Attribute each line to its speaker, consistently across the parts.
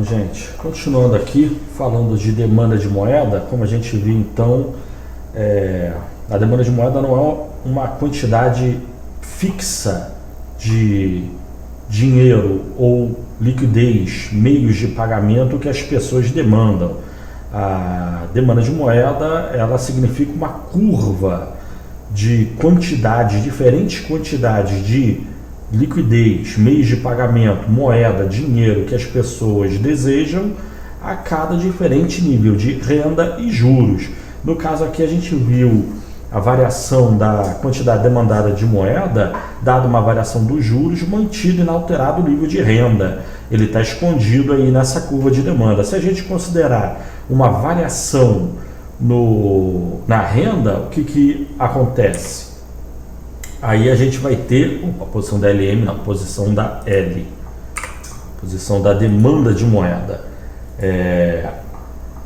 Speaker 1: Gente, continuando aqui, falando de demanda de moeda, como a gente viu então, a demanda de moeda não é uma quantidade fixa de dinheiro ou liquidez, meios de pagamento que as pessoas demandam. A demanda de moeda, ela significa uma curva de quantidade, diferentes quantidades de liquidez, meios de pagamento, moeda, dinheiro que as pessoas desejam a cada diferente nível de renda e juros. No caso aqui a gente viu a variação da quantidade demandada de moeda, dada uma variação dos juros, mantido inalterado o nível de renda. Ele está escondido aí nessa curva de demanda. Se a gente considerar uma variação na renda, o que acontece? Aí a gente vai ter a posição da LM, na posição da L, posição da demanda de moeda.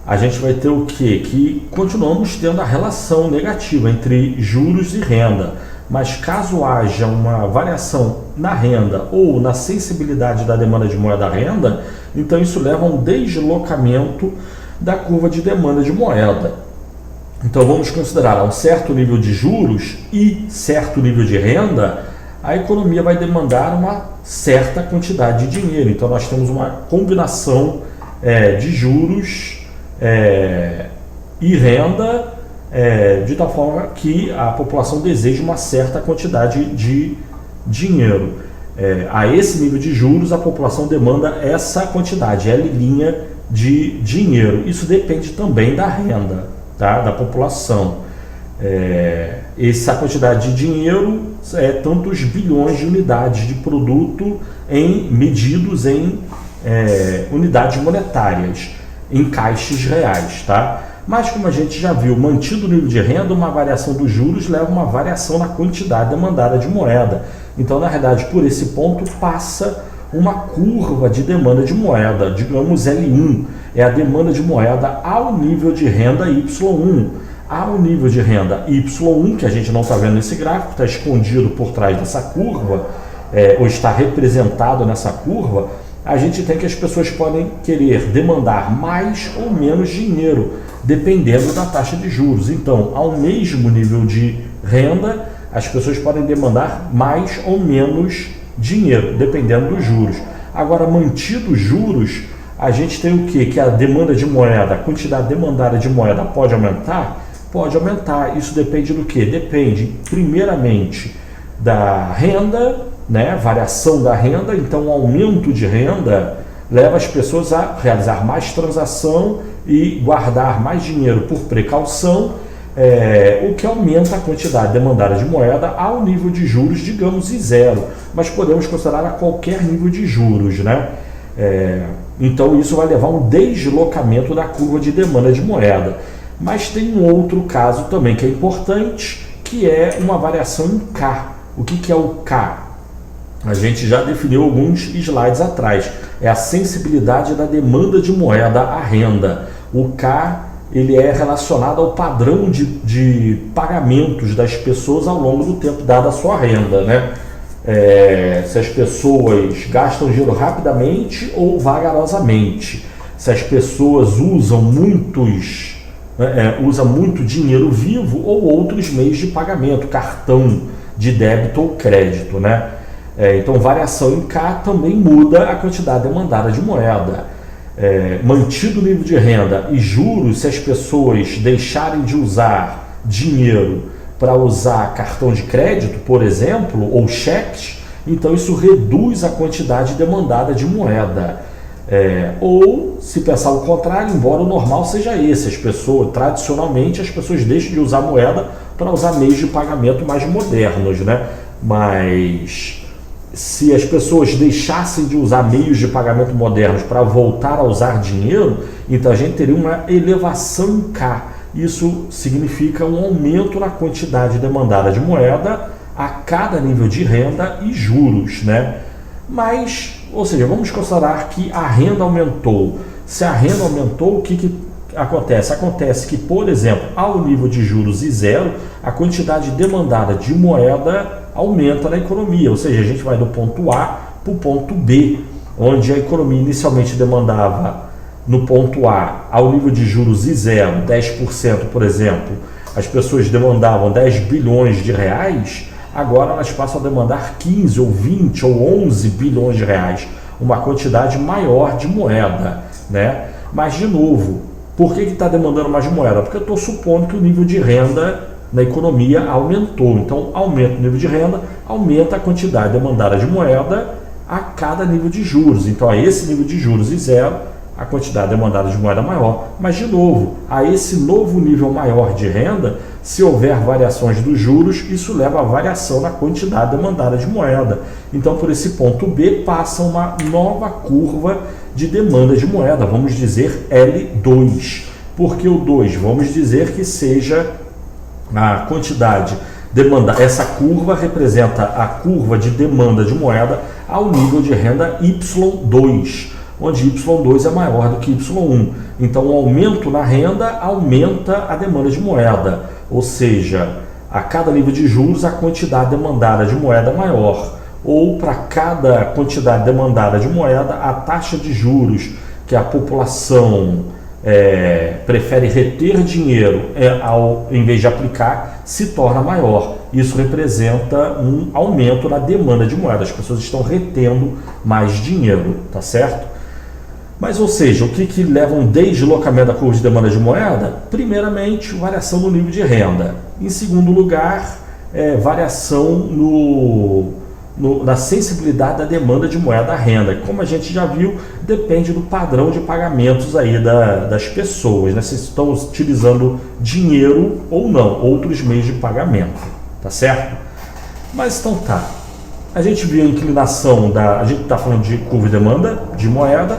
Speaker 1: A gente vai ter o quê? Que continuamos tendo a relação negativa entre juros e renda, mas caso haja uma variação na renda ou na sensibilidade da demanda de moeda à renda, então isso leva a um deslocamento da curva de demanda de moeda. Então vamos considerar a um certo nível de juros e certo nível de renda, a economia vai demandar uma certa quantidade de dinheiro. Então nós temos uma combinação de juros e renda, de tal forma que a população deseja uma certa quantidade de dinheiro. A esse nível de juros, a população demanda essa quantidade, L' de dinheiro. Isso depende também da renda, tá? Da população. Essa quantidade de dinheiro é tantos bilhões de unidades de produto medidos em unidades monetárias, em caixas reais, tá? Mas como a gente já viu, mantido o nível de renda, uma variação dos juros leva a uma variação na quantidade demandada de moeda. Então, na verdade, por esse ponto passa uma curva de demanda de moeda, digamos L1, é a demanda de moeda ao nível de renda Y1. Ao nível de renda Y1, que a gente não está vendo nesse gráfico, está escondido por trás dessa curva, ou está representado nessa curva, a gente tem que as pessoas podem querer demandar mais ou menos dinheiro, dependendo da taxa de juros. Então, ao mesmo nível de renda, as pessoas podem demandar mais ou menos dinheiro, dependendo dos juros. Agora, mantidos os juros, a gente tem o quê? Que a demanda de moeda, a quantidade demandada de moeda pode aumentar? Pode aumentar. Isso depende do quê? Depende, primeiramente, da renda, né? Variação da renda. Então, o aumento de renda leva as pessoas a realizar mais transação e guardar mais dinheiro por precaução, o que aumenta a quantidade demandada de moeda ao nível de juros, digamos, de zero, mas podemos considerar a qualquer nível de juros, né? Então isso vai levar a um deslocamento da curva de demanda de moeda. Mas tem um outro caso também que é importante, que é uma variação em K. O que é o K? A gente já definiu alguns slides atrás. É a sensibilidade da demanda de moeda à renda. O K, ele é relacionado ao padrão de pagamentos das pessoas ao longo do tempo, dada a sua renda, né? Se as pessoas gastam dinheiro rapidamente ou vagarosamente, se as pessoas usam muito dinheiro vivo ou outros meios de pagamento, cartão de débito ou crédito, né? Então, variação em K também muda a quantidade demandada de moeda. Mantido o nível de renda e juros, se as pessoas deixarem de usar dinheiro para usar cartão de crédito, por exemplo, ou cheques, então isso reduz a quantidade demandada de moeda. Ou, se pensar o contrário, embora o normal seja esse, tradicionalmente as pessoas deixam de usar moeda para usar meios de pagamento mais modernos, né? Mas se as pessoas deixassem de usar meios de pagamento modernos para voltar a usar dinheiro, então a gente teria uma elevação em K. Isso significa um aumento na quantidade demandada de moeda a cada nível de renda e juros, né? Mas, ou seja, vamos considerar que a renda aumentou. Se a renda aumentou, o que acontece? Acontece que, por exemplo, ao nível de juros e zero, a quantidade demandada de moeda aumenta na economia, ou seja, a gente vai do ponto A para o ponto B. onde a economia inicialmente demandava no ponto A, ao nível de juros I0, 10%, por exemplo, as pessoas demandavam 10 bilhões de reais, agora elas passam a demandar 15 ou 20 ou 11 bilhões de reais, uma quantidade maior de moeda, né? Mas, de novo, por que está demandando mais moeda? Porque eu estou supondo que o nível de renda na economia aumentou. Então, aumenta o nível de renda, aumenta a quantidade demandada de moeda a cada nível de juros. Então, a esse nível de juros I0, a quantidade demandada de moeda maior. Mas, de novo, a esse novo nível maior de renda, se houver variações dos juros, isso leva a variação na quantidade demandada de moeda. Então, por esse ponto B, passa uma nova curva de demanda de moeda, vamos dizer L2. Porque o 2, vamos dizer que seja a quantidade demanda. Essa curva representa a curva de demanda de moeda ao nível de renda Y2, onde Y2 é maior do que Y1. Então, o aumento na renda aumenta a demanda de moeda, ou seja, a cada nível de juros a quantidade demandada de moeda é maior, ou para cada quantidade demandada de moeda, a taxa de juros que a população prefere reter dinheiro em vez de aplicar, se torna maior. Isso representa um aumento na demanda de moeda, as pessoas estão retendo mais dinheiro, tá certo? Mas, ou seja, o que leva um deslocamento da curva de demanda de moeda? Primeiramente, variação no nível de renda. Em segundo lugar, variação na sensibilidade da demanda de moeda à renda. Como a gente já viu, depende do padrão de pagamentos aí das pessoas, né? Se estão utilizando dinheiro ou não, outros meios de pagamento, tá certo? Mas então tá. A gente viu a inclinação a gente está falando de curva de demanda de moeda,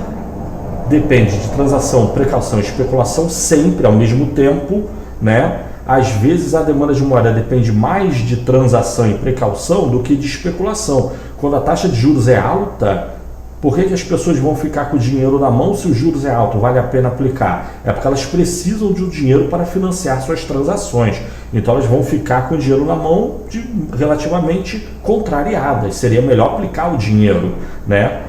Speaker 1: depende de transação, precaução e especulação sempre ao mesmo tempo, né? Às vezes a demanda de moeda depende mais de transação e precaução do que de especulação. Quando a taxa de juros é alta, por que as pessoas vão ficar com o dinheiro na mão se os juros é alto? Vale a pena aplicar? É porque elas precisam de um dinheiro para financiar suas transações. Então elas vão ficar com o dinheiro na mão relativamente contrariadas. Seria melhor aplicar o dinheiro, né?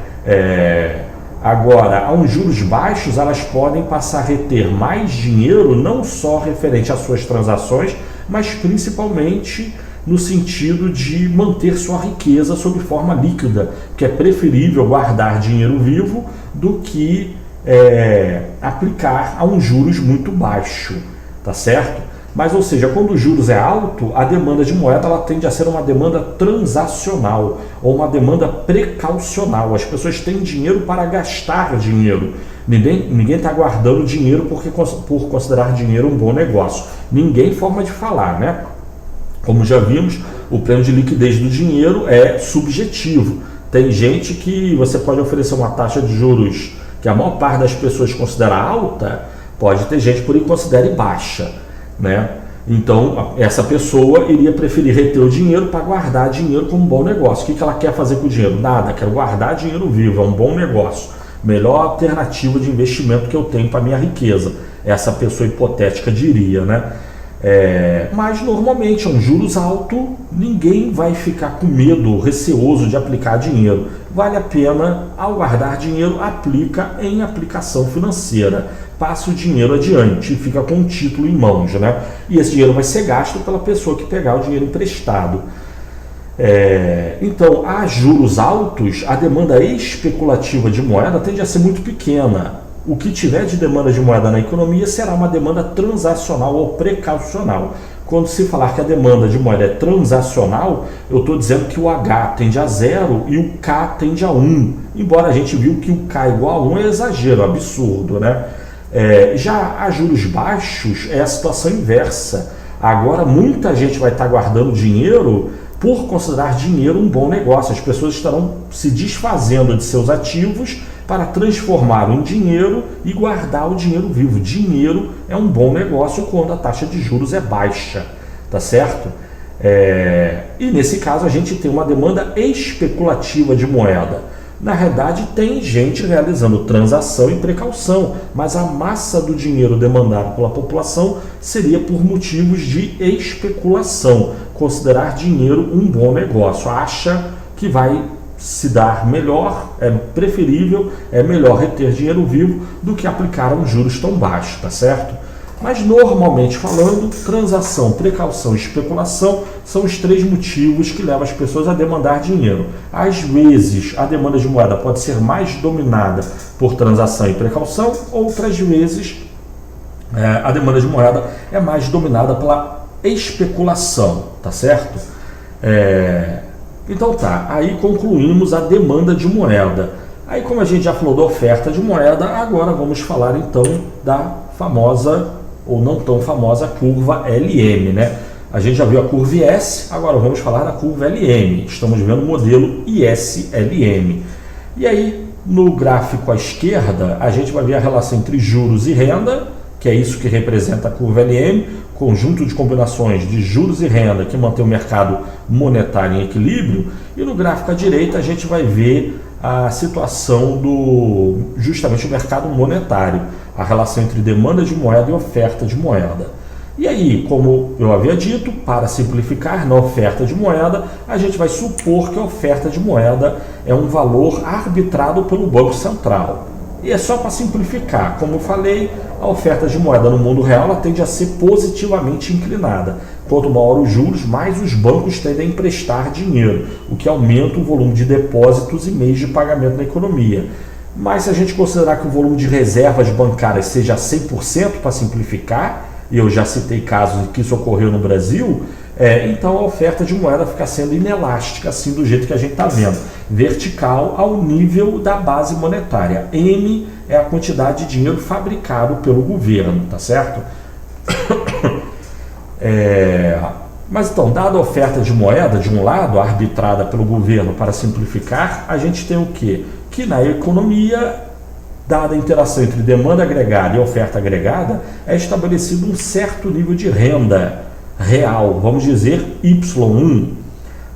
Speaker 1: Agora, a uns juros baixos, elas podem passar a reter mais dinheiro, não só referente às suas transações, mas principalmente no sentido de manter sua riqueza sob forma líquida, que é preferível guardar dinheiro vivo do que aplicar a uns juros muito baixos, tá certo? Mas, ou seja, quando os juros é alto, a demanda de moeda ela tende a ser uma demanda transacional ou uma demanda precaucional. As pessoas têm dinheiro para gastar dinheiro. Ninguém está guardando dinheiro por considerar dinheiro um bom negócio. Ninguém forma de falar, né? Como já vimos, o prêmio de liquidez do dinheiro é subjetivo. Tem gente que você pode oferecer uma taxa de juros que a maior parte das pessoas considera alta, pode ter gente por aí que considere baixa, né? Então, essa pessoa iria preferir reter o dinheiro para guardar dinheiro como um bom negócio. O que ela quer fazer com o dinheiro? Nada, quero guardar dinheiro vivo, é um bom negócio. Melhor alternativa de investimento que eu tenho para a minha riqueza. Essa pessoa hipotética diria, né? Mas normalmente, um juros alto, ninguém vai ficar com medo, receoso de aplicar dinheiro. Vale a pena, ao guardar dinheiro, aplica em aplicação financeira. Passa o dinheiro adiante e fica com o título em mãos, né? E esse dinheiro vai ser gasto pela pessoa que pegar o dinheiro emprestado. Então, a juros altos, a demanda especulativa de moeda tende a ser muito pequena. O que tiver de demanda de moeda na economia será uma demanda transacional ou precaucional. Quando se falar que a demanda de moeda é transacional, eu estou dizendo que o H tende a 0 e o K tende a 1. Embora a gente viu que o K igual a 1 é exagero, absurdo, né? Já a juros baixos é a situação inversa. Agora muita gente vai estar guardando dinheiro por considerar dinheiro um bom negócio. As pessoas estarão se desfazendo de seus ativos para transformá-lo em dinheiro e guardar o dinheiro vivo. Dinheiro é um bom negócio quando a taxa de juros é baixa, tá certo? E nesse caso a gente tem uma demanda especulativa de moeda. Na realidade, tem gente realizando transação e precaução, mas a massa do dinheiro demandado pela população seria por motivos de especulação. Considerar dinheiro um bom negócio. Acha que vai se dar melhor, é preferível, é melhor reter dinheiro vivo do que aplicar um juros tão baixos, tá certo? Mas normalmente falando, transação, precaução e especulação são os 3 motivos que levam as pessoas a demandar dinheiro. Às vezes, a demanda de moeda pode ser mais dominada por transação e precaução, outras vezes a demanda de moeda é mais dominada pela especulação, tá certo? Então tá, aí concluímos a demanda de moeda. Aí, como a gente já falou da oferta de moeda, agora vamos falar então da famosa ou não tão famosa curva LM, né? A gente já viu a curva IS, agora vamos falar da curva LM. Estamos vendo o modelo ISLM. E aí, no gráfico à esquerda, a gente vai ver a relação entre juros e renda, que é isso que representa a curva LM, conjunto de combinações de juros e renda que mantém o mercado monetário em equilíbrio. E no gráfico à direita, a gente vai ver a situação do justamente o mercado monetário, a relação entre demanda de moeda e oferta de moeda. E aí, como eu havia dito, para simplificar, na oferta de moeda, a gente vai supor que a oferta de moeda é um valor arbitrado pelo Banco Central. E é só para simplificar, como eu falei, a oferta de moeda no mundo real ela tende a ser positivamente inclinada. Quanto maior os juros, mais os bancos tendem a emprestar dinheiro, o que aumenta o volume de depósitos e meios de pagamento na economia. Mas se a gente considerar que o volume de reservas bancárias seja 100% para simplificar, e eu já citei casos em que isso ocorreu no Brasil, então a oferta de moeda fica sendo inelástica, assim do jeito que a gente está vendo, vertical ao nível da base monetária. M é a quantidade de dinheiro fabricado pelo governo, tá certo? Mas então, dada a oferta de moeda, de um lado, arbitrada pelo governo para simplificar, a gente tem o quê? Que na economia, dada a interação entre demanda agregada e oferta agregada, é estabelecido um certo nível de renda real, vamos dizer Y1.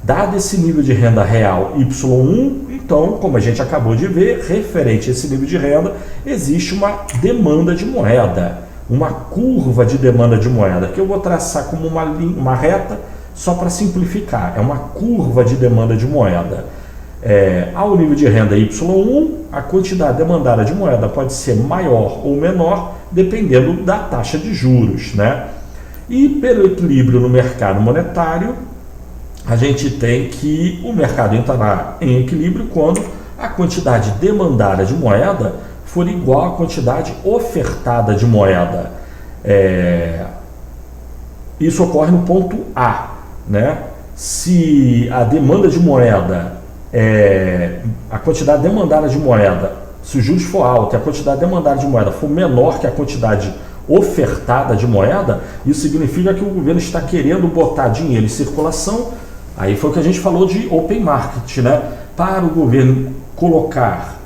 Speaker 1: Dado esse nível de renda real Y1, então, como a gente acabou de ver, referente a esse nível de renda, existe uma demanda de moeda, uma curva de demanda de moeda, que eu vou traçar como uma reta só para simplificar, é uma curva de demanda de moeda. Ao nível de renda Y1, a quantidade demandada de moeda pode ser maior ou menor, dependendo da taxa de juros, né? E pelo equilíbrio no mercado monetário, a gente tem que o mercado entrará em equilíbrio quando a quantidade demandada de moeda for igual à quantidade ofertada de moeda. Isso ocorre no ponto A, né? Se a demanda de moeda, a quantidade demandada de moeda, se o juros for alto e a quantidade demandada de moeda for menor que a quantidade ofertada de moeda, isso significa que o governo está querendo botar dinheiro em circulação. Aí foi o que a gente falou de open market, né? Para o governo colocar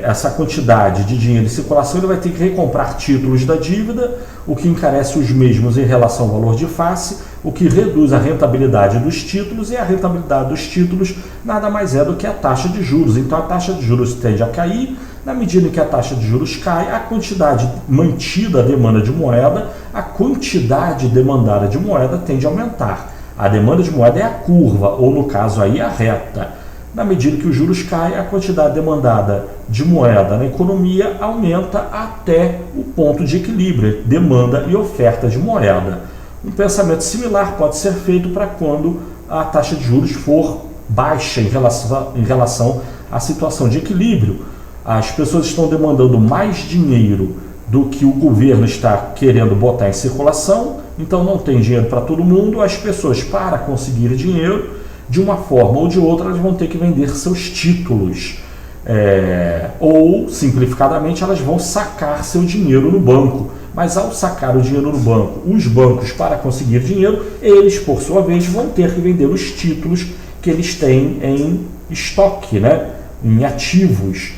Speaker 1: essa quantidade de dinheiro em circulação, ele vai ter que recomprar títulos da dívida, o que encarece os mesmos em relação ao valor de face, o que reduz a rentabilidade dos títulos, e a rentabilidade dos títulos nada mais é do que a taxa de juros. Então a taxa de juros tende a cair. Na medida em que a taxa de juros cai, a quantidade mantida, a demanda de moeda, a quantidade demandada de moeda tende a aumentar. A demanda de moeda é a curva, ou no caso aí a reta. Na medida que os juros caem, a quantidade demandada de moeda na economia aumenta até o ponto de equilíbrio, demanda e oferta de moeda. Um pensamento similar pode ser feito para quando a taxa de juros for baixa em relação à situação de equilíbrio. As pessoas estão demandando mais dinheiro do que o governo está querendo botar em circulação, então não tem dinheiro para todo mundo. As pessoas, para conseguir dinheiro, de uma forma ou de outra, elas vão ter que vender seus títulos. Ou, simplificadamente, elas vão sacar seu dinheiro no banco. Mas ao sacar o dinheiro no banco, os bancos, para conseguir dinheiro, eles, por sua vez, vão ter que vender os títulos que eles têm em estoque, né? Em ativos.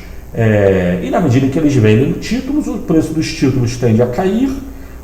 Speaker 1: E na medida que eles vendem títulos, o preço dos títulos tende a cair,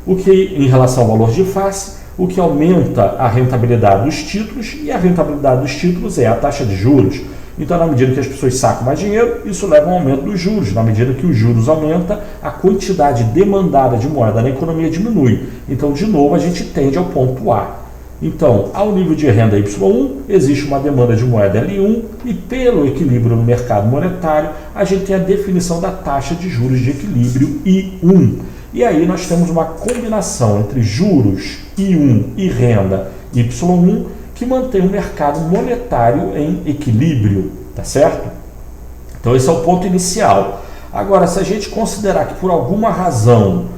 Speaker 1: o que em relação ao valor de face, o que aumenta a rentabilidade dos títulos, e a rentabilidade dos títulos é a taxa de juros. Então, na medida que as pessoas sacam mais dinheiro, isso leva a um aumento dos juros. Na medida que os juros aumentam, a quantidade demandada de moeda na economia diminui. Então, de novo, a gente tende ao ponto A. Então, ao nível de renda Y1, existe uma demanda de moeda L1 e pelo equilíbrio no mercado monetário, a gente tem a definição da taxa de juros de equilíbrio I1. E aí nós temos uma combinação entre juros I1 e renda Y1 que mantém o mercado monetário em equilíbrio, tá certo? Então esse é o ponto inicial. Agora, se a gente considerar que por alguma razão,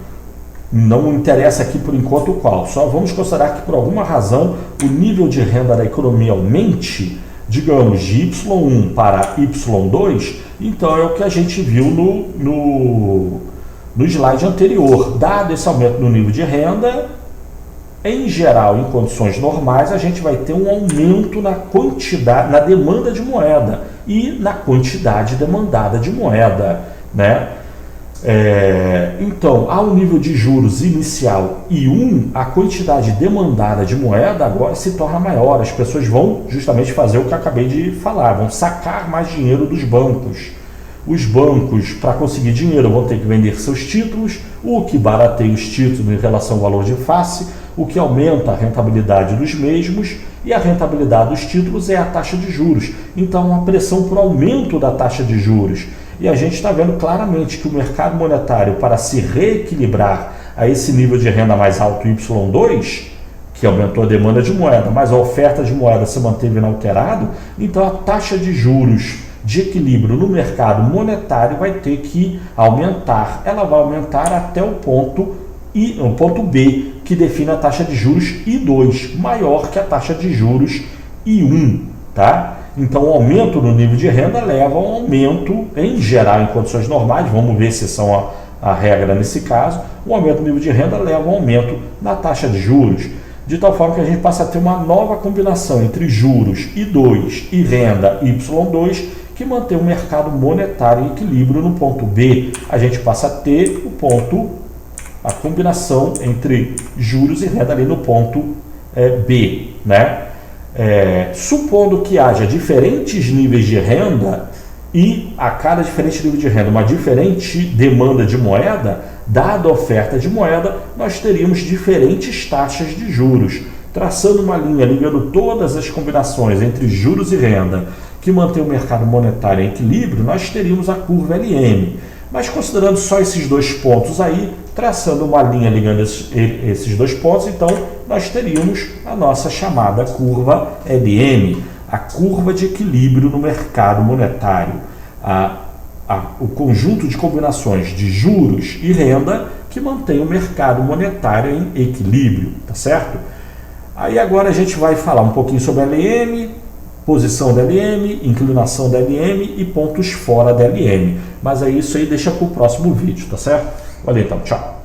Speaker 1: não interessa aqui por enquanto qual, só vamos considerar que por alguma razão o nível de renda da economia aumente, digamos, de Y1 para Y2, então é o que a gente viu no slide anterior. Dado esse aumento no nível de renda, em geral, em condições normais, a gente vai ter um aumento na quantidade, na demanda de moeda e na quantidade demandada de moeda, né? Então, ao nível de juros inicial I1, a quantidade demandada de moeda agora se torna maior. As pessoas vão justamente fazer o que eu acabei de falar, vão sacar mais dinheiro dos bancos. Os bancos, para conseguir dinheiro, vão ter que vender seus títulos, o que barateia os títulos em relação ao valor de face, o que aumenta a rentabilidade dos mesmos, e a rentabilidade dos títulos é a taxa de juros. Então, uma pressão por aumento da taxa de juros. E a gente está vendo claramente que o mercado monetário, para se reequilibrar a esse nível de renda mais alto Y2, que aumentou a demanda de moeda, mas a oferta de moeda se manteve inalterado, então a taxa de juros de equilíbrio no mercado monetário vai ter que aumentar. Ela vai aumentar até o ponto B, que define a taxa de juros I2, maior que a taxa de juros I1, tá? Então, o aumento no nível de renda leva a um aumento, em geral, em condições normais, vamos ver se são a regra nesse caso, o aumento no nível de renda leva a um aumento na taxa de juros, de tal forma que a gente passa a ter uma nova combinação entre juros I2 e renda Y2, que mantém o mercado monetário em equilíbrio no ponto B. A gente passa a ter a combinação entre juros e renda ali no ponto B, né? Supondo que haja diferentes níveis de renda e a cada diferente nível de renda uma diferente demanda de moeda, dada a oferta de moeda, nós teríamos diferentes taxas de juros. Traçando uma linha ligando todas as combinações entre juros e renda que mantém o mercado monetário em equilíbrio, nós teríamos a curva LM. Mas considerando só esses dois pontos aí, traçando uma linha ligando esses dois pontos, então nós teríamos a nossa chamada curva LM, a curva de equilíbrio no mercado monetário, o conjunto de combinações de juros e renda que mantém o mercado monetário em equilíbrio, tá certo? Aí agora a gente vai falar um pouquinho sobre LM, posição da LM, inclinação da LM e pontos fora da LM. Mas é isso aí, deixa para o próximo vídeo, tá certo? Valeu então, tchau!